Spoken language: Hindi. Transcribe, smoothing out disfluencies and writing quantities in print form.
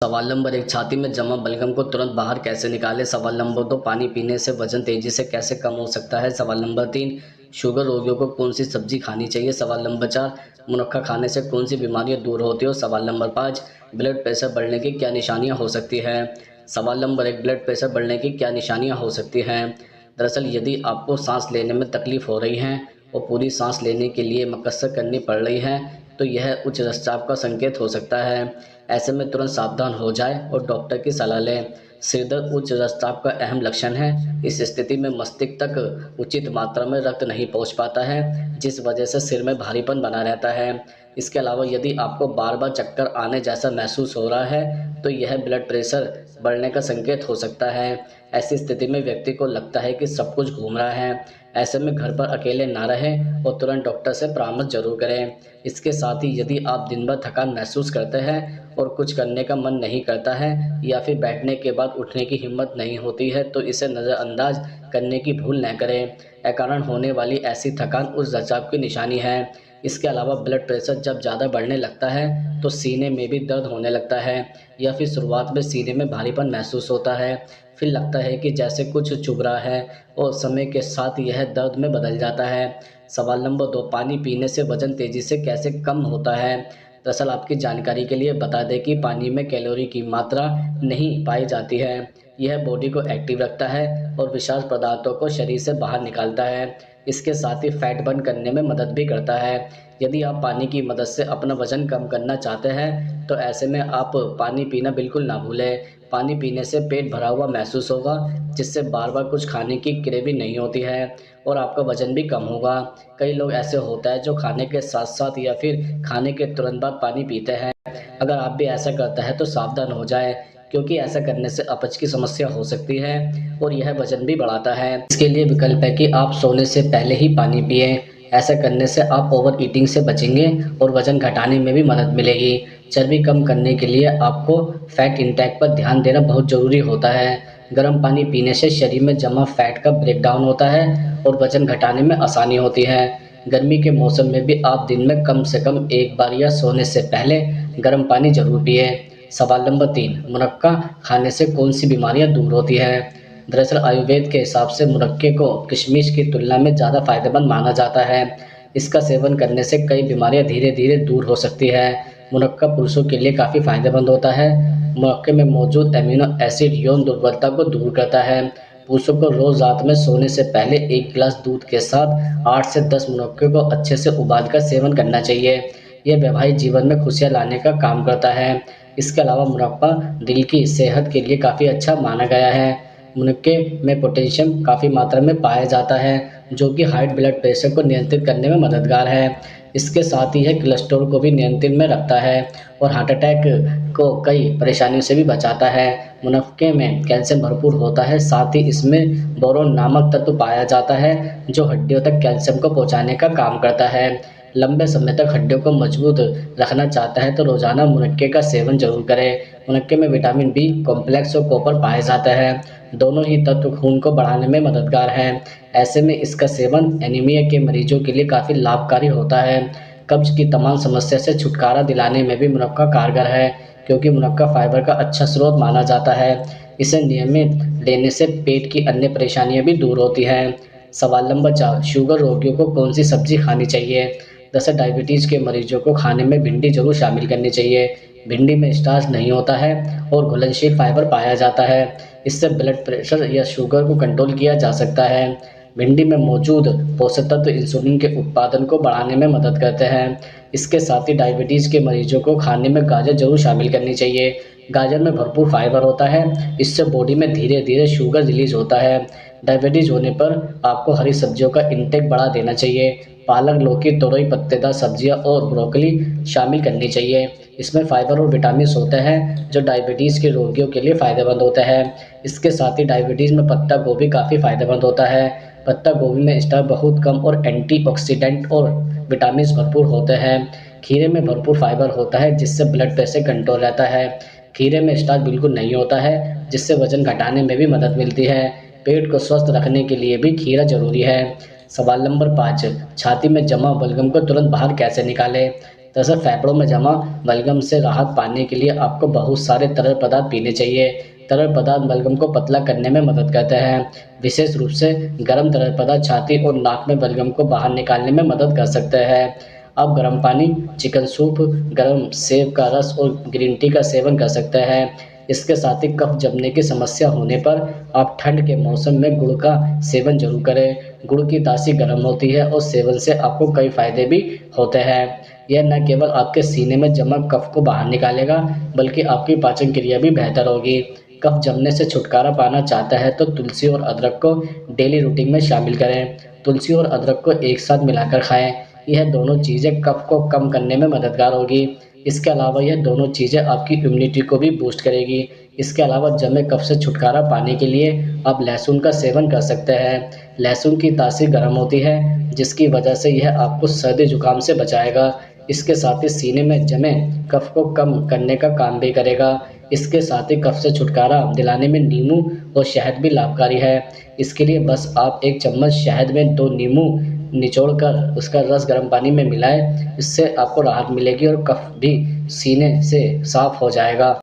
सवाल नंबर 1, छाती में जमा बलगम को तुरंत बाहर कैसे निकालें। सवाल नंबर 2, पानी पीने से वजन तेजी से कैसे कम हो सकता है। सवाल नंबर 3, शुगर रोगियों को कौन सी सब्जी खानी चाहिए। सवाल नंबर 4, मुनक्का खाने से कौन सी बीमारियां दूर होती हो। सवाल नंबर 5, ब्लड प्रेशर बढ़ने की क्या निशानियां हो सकती हैं। सवाल नंबर 1, ब्लड प्रेशर बढ़ने की क्या निशानियां हो सकती हैं। दरअसल यदि आपको सांस लेने में तकलीफ हो रही है और पूरी सांस लेने के लिए मशक्कत करनी पड़ रही है तो यह उच्च रक्तचाप का संकेत हो सकता है। ऐसे में तुरंत सावधान हो जाए और डॉक्टर की सलाह लें। सिर दर्द उच्च रक्तचाप का अहम लक्षण है। इस स्थिति में मस्तिष्क तक उचित मात्रा में रक्त नहीं पहुंच पाता है, जिस वजह से सिर में भारीपन बना रहता है। इसके अलावा यदि आपको बार बार चक्कर आने जैसा महसूस हो रहा है तो यह ब्लड प्रेशर बढ़ने का संकेत हो सकता है। ऐसी स्थिति में व्यक्ति को लगता है कि सब कुछ घूम रहा है। ऐसे में घर पर अकेले ना रहें और तुरंत डॉक्टर से परामर्श जरूर करें। इसके साथ ही यदि आप दिन भर थकान महसूस करते हैं और कुछ करने का मन नहीं करता है या फिर बैठने के बाद उठने की हिम्मत नहीं होती है तो इसे नज़रअंदाज करने की भूल न करें। अकारण होने वाली ऐसी थकान उस रक्तचाप की निशानी है। इसके अलावा ब्लड प्रेशर जब ज़्यादा बढ़ने लगता है तो सीने में भी दर्द होने लगता है या फिर शुरुआत में सीने में भारीपन महसूस होता है, फिर लगता है कि जैसे कुछ चुभ रहा है और समय के साथ यह दर्द में बदल जाता है। सवाल नंबर 2, पानी पीने से वजन तेज़ी से कैसे कम होता है। दरअसल आपकी जानकारी के लिए बता दें कि पानी में कैलोरी की मात्रा नहीं पाई जाती है। यह बॉडी को एक्टिव रखता है और विषाक्त पदार्थों को शरीर से बाहर निकालता है। इसके साथ ही फैट बर्न करने में मदद भी करता है। यदि आप पानी की मदद से अपना वजन कम करना चाहते हैं तो ऐसे में आप पानी पीना बिल्कुल ना भूलें। पानी पीने से पेट भरा हुआ महसूस होगा, जिससे बार बार कुछ खाने की क्रेविंग नहीं होती है और आपका वजन भी कम होगा। कई लोग ऐसे होता है जो खाने के साथ साथ या फिर खाने के तुरंत बाद पानी पीते हैं। अगर आप भी ऐसा करता है तो सावधान हो जाएं, क्योंकि ऐसा करने से अपच की समस्या हो सकती है और यह वजन भी बढ़ाता है। इसके लिए विकल्प है कि आप सोने से पहले ही पानी पिएं। ऐसा करने से आप ओवर ईटिंग से बचेंगे और वजन घटाने में भी मदद मिलेगी। चर्बी कम करने के लिए आपको फैट इंटेक पर ध्यान देना बहुत ज़रूरी होता है। गर्म पानी पीने से शरीर में जमा फैट का ब्रेकडाउन होता है और वजन घटाने में आसानी होती है। गर्मी के मौसम में भी आप दिन में कम से कम एक बार या सोने से पहले गर्म पानी जरूर पिए। सवाल नंबर 3, मुनक्का खाने से कौन सी बीमारियां दूर होती है। दरअसल आयुर्वेद के हिसाब से मुनक्के को किशमिश की तुलना में ज़्यादा फायदेमंद माना जाता है। इसका सेवन करने से कई बीमारियां धीरे धीरे दूर हो सकती है। मुनक्का पुरुषों के लिए काफ़ी फायदेमंद होता है। मुनक्के में मौजूद एमिनो एसिड यौन दुर्बलता को दूर करता है। पुरुषों को रोज रात में सोने से पहले एक गिलास दूध के साथ 8 से 10 मुनक्के को अच्छे से उबालकर सेवन करना चाहिए। यह वैवाहिक जीवन में खुशियां लाने का काम करता है। इसके अलावा मुनक्का दिल की सेहत के लिए काफ़ी अच्छा माना गया है। मुनक्के में पोटेशियम काफ़ी मात्रा में पाया जाता है, जो कि हाई ब्लड प्रेशर को नियंत्रित करने में मददगार है। इसके साथ ही यह कोलेस्ट्रॉल को भी नियंत्रण में रखता है और हार्ट अटैक को कई परेशानियों से भी बचाता है। मुनक्के में कैल्शियम भरपूर होता है, साथ ही इसमें बोरोन नामक तत्व पाया जाता है जो हड्डियों तक कैल्शियम को पहुंचाने का काम करता है। लंबे समय तक हड्डियों को मजबूत रखना चाहता है तो रोजाना मुनक्के का सेवन जरूर करें। मुनक्के में विटामिन बी कॉम्प्लेक्स और कॉपर पाया जाता है। दोनों ही तत्व खून को बढ़ाने में मददगार हैं। ऐसे में इसका सेवन एनीमिया के मरीजों के लिए काफ़ी लाभकारी होता है। कब्ज की तमाम समस्या से छुटकारा दिलाने में भी मुनक्का कारगर है, क्योंकि मुनक्का फाइबर का अच्छा स्रोत माना जाता है। इसे नियमित लेने से पेट की अन्य परेशानियां भी दूर होती हैं। सवाल नंबर 4, शुगर रोगियों को कौन सी सब्जी खानी चाहिए। जैसे डायबिटीज़ के मरीजों को खाने में भिंडी जरूर शामिल करनी चाहिए। भिंडी में स्टार्च नहीं होता है और घुलनशील फाइबर पाया जाता है। इससे ब्लड प्रेशर या शुगर को कंट्रोल किया जा सकता है। भिंडी में मौजूद पोषक तत्व इंसुलिन के उत्पादन को बढ़ाने में मदद करते हैं। इसके साथ ही डायबिटीज़ के मरीजों को खाने में गाजर जरूर शामिल करनी चाहिए। गाजर में भरपूर फाइबर होता है, इससे बॉडी में धीरे धीरे शुगर रिलीज होता है। डायबिटीज़ होने पर आपको हरी सब्जियों का इंटेक बढ़ा देना चाहिए। पालक, लौकी, तोरई, पत्तेदार सब्जियां और ब्रोकली शामिल करनी चाहिए। इसमें फाइबर और विटामिन होते हैं जो डायबिटीज़ के रोगियों के लिए फ़ायदेमंद होते हैं। इसके साथ ही डायबिटीज़ में पत्ता गोभी काफ़ी फ़ायदेमंद होता है। पत्ता गोभी में स्टार्च बहुत कम और एंटीऑक्सीडेंट और विटामिन भरपूर होते हैं। खीरे में भरपूर फाइबर होता है, जिससे ब्लड प्रेशर कंट्रोल रहता है। खीरे में स्टार्च बिल्कुल नहीं होता है, जिससे वजन घटाने में भी मदद मिलती है। पेट को स्वस्थ रखने के लिए भी खीरा जरूरी है। सवाल नंबर 5, छाती में जमा बलगम को तुरंत बाहर कैसे निकालें। दरअसल फेफड़ों में जमा बलगम से राहत पाने के लिए आपको बहुत सारे तरल पदार्थ पीने चाहिए। तरल पदार्थ बलगम को पतला करने में मदद करते हैं। विशेष रूप से गर्म तरल पदार्थ छाती और नाक में बलगम को बाहर निकालने में मदद कर सकते हैं। आप गर्म पानी, चिकन सूप, गर्म सेब का रस और ग्रीन टी का सेवन कर सकते हैं। इसके साथ ही कफ जमने की समस्या होने पर आप ठंड के मौसम में गुड़ का सेवन जरूर करें। गुड़ की तासीर गर्म होती है और सेवन से आपको कई फायदे भी होते हैं। यह न केवल आपके सीने में जमा कफ को बाहर निकालेगा, बल्कि आपकी पाचन क्रिया भी बेहतर होगी। कफ जमने से छुटकारा पाना चाहता है तो तुलसी और अदरक को डेली रूटीन में शामिल करें। तुलसी और अदरक को एक साथ मिलाकर खाएं। यह दोनों चीज़ें कफ को कम करने में मददगार होगी। इसके अलावा यह दोनों चीज़ें आपकी इम्यूनिटी को भी बूस्ट करेगी। इसके अलावा जमे कफ से छुटकारा पाने के लिए आप लहसुन का सेवन कर सकते हैं। लहसुन की तासीर गर्म होती है, जिसकी वजह से यह आपको सर्दी जुकाम से बचाएगा। इसके साथ ही सीने में जमे कफ को कम करने का काम भी करेगा। इसके साथ ही कफ से छुटकारा दिलाने में नींबू और शहद भी लाभकारी है। इसके लिए बस आप 1 चम्मच शहद में 2 नींबू निचोड़कर उसका रस गर्म पानी में मिलाएं। इससे आपको राहत मिलेगी और कफ भी सीने से साफ हो जाएगा।